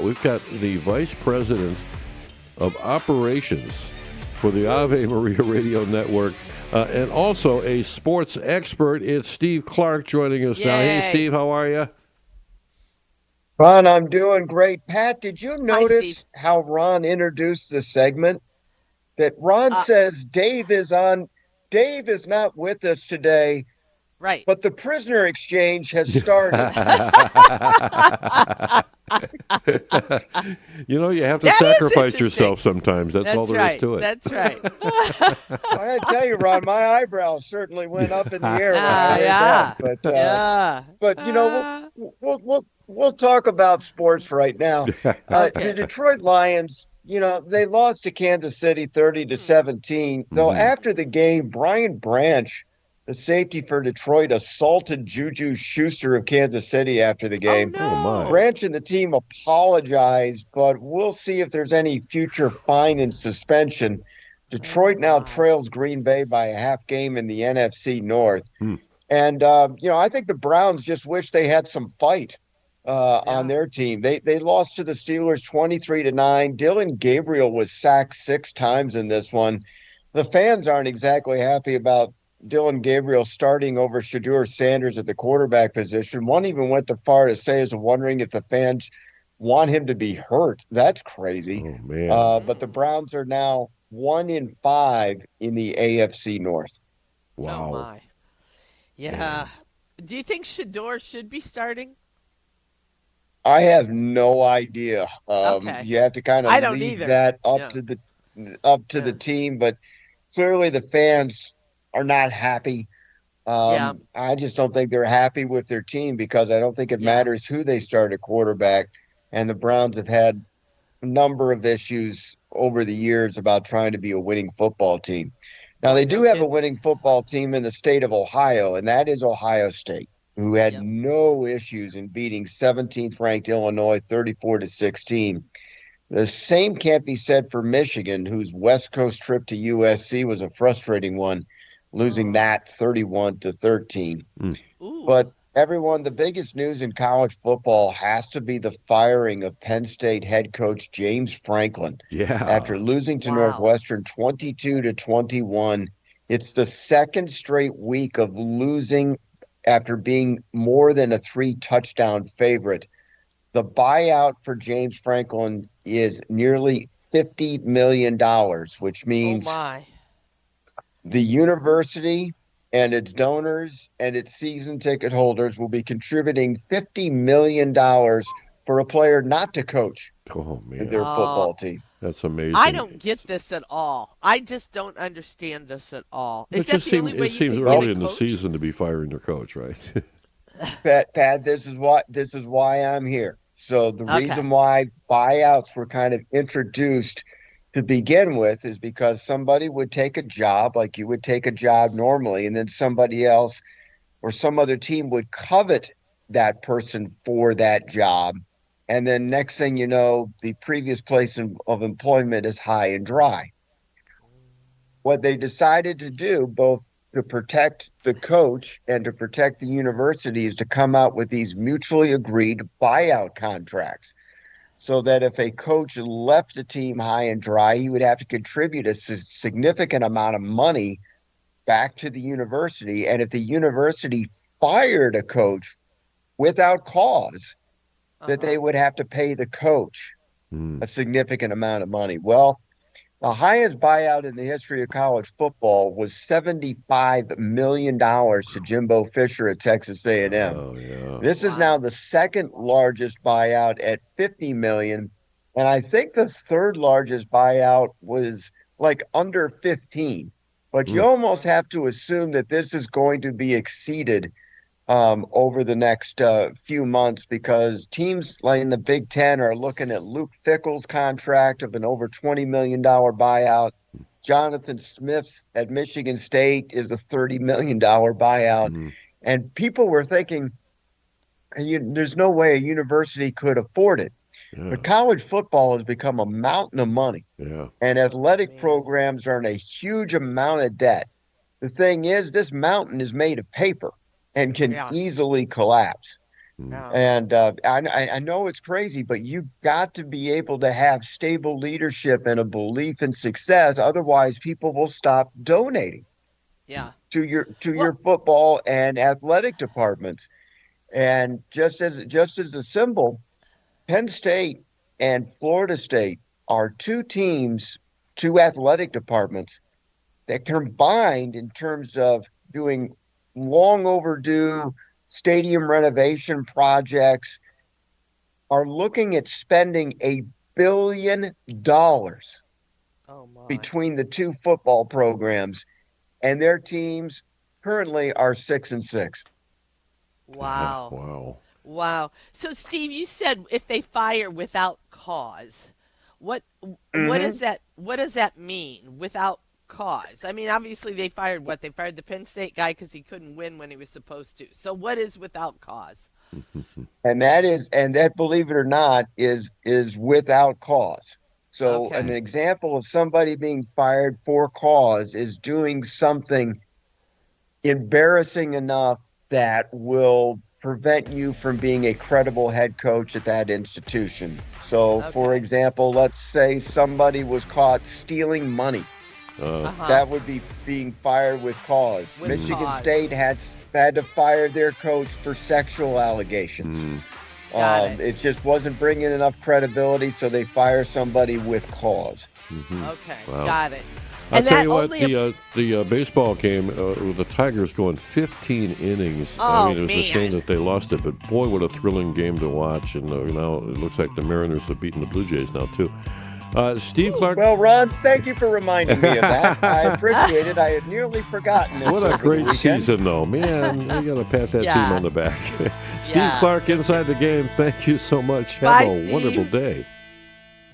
We've got the Vice President of Operations for the Ave Maria Radio Network and also a sports expert. It's Steve Clark joining us now. Hey, Steve, how are you? Ron, I'm doing great. Pat, did you Hi, Steve. notice how Ron introduced the segment? That Ron Uh, says Dave is on. Dave is not with us today, right. but the prisoner exchange has started. You have to That is sacrifice interesting. yourself sometimes. That's all there is to it. That's right. I gotta tell you, Ron, my eyebrows certainly went up in the air when I heard yeah. that. Yeah. But we'll talk about sports right now. Okay. The Detroit Lions, they lost to Kansas City 30-17. Though after the game, Brian Branch, the safety for Detroit, assaulted Juju Schuster of Kansas City after the game. Oh, no. my. Branch and the team apologized, but we'll see if there's any future fine and suspension. Detroit now trails Green Bay by a half game in the NFC North. And, I think the Browns just wish they had some fight on their team. They lost to the Steelers 23-9. Dylan Gabriel was sacked 6 times in this one. The fans aren't exactly happy about Dylan Gabriel starting over Shadur Sanders at the quarterback position. One even went so far to say is wondering if the fans want him to be hurt. That's crazy. Oh, man. But the Browns are now 1-5 in the AFC North. Wow. Oh, my. Yeah. Do you think Shador should be starting? I have no idea. Okay. You have to kind I of don't leave either. that up Yeah. to the team, but clearly the fans are not happy. I just don't think they're happy with their team because I don't think it matters who they start at quarterback. And the Browns have had a number of issues over the years about trying to be a winning football team. Now, they do have a winning football team in the state of Ohio, and that is Ohio State, who had no issues in beating 17th ranked Illinois 34-16. The same can't be said for Michigan, whose West Coast trip to USC was a frustrating one, losing that 31-13. But everyone, the biggest news in college football has to be the firing of Penn State head coach James Franklin. Yeah. After losing to Northwestern 22-21. It's the second straight week of losing after being more than a 3-touchdown favorite. The buyout for James Franklin is nearly $50 million, which means the university and its donors and its season ticket holders will be contributing $50 million for a player not to coach their football team. That's amazing. I don't get this at all. I just don't understand this at all. It just seems early in the season to be firing their coach, right? Pat, this is why I'm here. So the reason why buyouts were kind of introduced to begin with is because somebody would take a job like you would take a job normally, and then somebody else or some other team would covet that person for that job. And then next thing you know, the previous place of employment is high and dry. What they decided to do, both to protect the coach and to protect the university, is to come out with these mutually agreed buyout contracts. So that if a coach left a team high and dry, he would have to contribute a significant amount of money back to the university. And if the university fired a coach without cause, that they would have to pay the coach a significant amount of money. Well, the highest buyout in the history of college football was $75 million to Jimbo Fisher at Texas A&M. Oh, yeah. This is now the second largest buyout at $50 million. And I think the third largest buyout was like under 15. But you almost have to assume that this is going to be exceeded over the next few months, because teams like in the Big Ten are looking at Luke Fickell's contract of an over $20 million buyout. Jonathan Smith's at Michigan State is a $30 million buyout. And people were thinking, there's no way a university could afford it. But college football has become a mountain of money. And athletic programs are in a huge amount of debt. The thing is, this mountain is made of paper and can easily collapse. No. And I know it's crazy, but you got to be able to have stable leadership and a belief in success. Otherwise, people will stop donating Yeah. to your Well, football and athletic departments. And just as a symbol, Penn State and Florida State are two teams, two athletic departments that combined in terms of doing long overdue stadium renovation projects are looking at spending $1 billion oh my. between the two football programs, and their teams currently are 6-6. Wow. Wow. Wow. So Steve, you said if they fire without cause. What Mm-hmm. what does that mean without cause? I mean, obviously they fired what? They fired the Penn State guy cuz he couldn't win when he was supposed to. So what is without cause? And that, believe it or not, is without cause. So an Okay. example of somebody being fired for cause is doing something embarrassing enough that will prevent you from being a credible head coach at that institution. So, for Okay. example, let's say somebody was caught stealing money. Uh, Uh-huh. That would be being fired with cause. With Michigan cause. State had to fire their coach for sexual allegations. mm, Got it. It just wasn't bringing enough credibility, so they fire somebody with cause. Okay. wow. Got it. I'll And tell that you what, only the baseball game with the Tigers going 15 innings. I Oh mean, it was a shame man. that they lost it, but boy, what a thrilling game to watch. And now it looks like the Mariners have beaten the Blue Jays now, too. Steve Clark. Well, Ron, thank you for reminding me of that. I appreciate it. I had nearly forgotten this What a over the great weekend. season, though. Man, you got to pat that team Yeah. on the back. Steve Yeah. Clark, Inside the Game, thank you so much. Have Bye, a Steve. wonderful day.